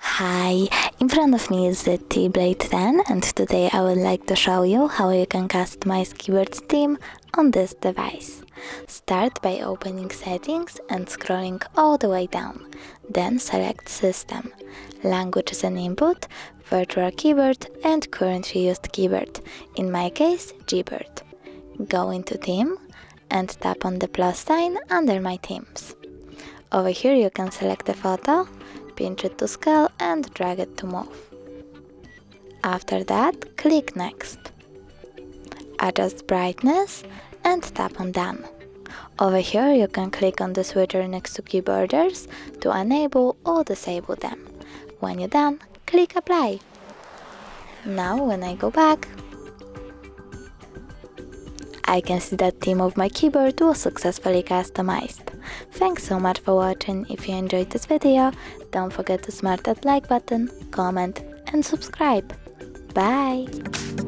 Hi, in front of me is ZTE Blade 10 and today I would like to show you how you can customize keyboard theme on this device. Start by opening settings and scrolling all the way down. Then select System, Language as an input, Virtual keyboard and currently used keyboard, in my case Gboard. Go into Theme and tap on the plus sign under My Themes. Over here you can select a photo, pinch it to scale and drag it to move. After that, click Next. Adjust brightness and tap on Done. Over here you can click on the switcher next to keyboarders to enable or disable them. When you're done, click Apply. Now when I go back, I can see that theme of my keyboard was successfully customized. Thanks so much for watching. If you enjoyed this video, don't forget to smash that like button, comment and subscribe. Bye!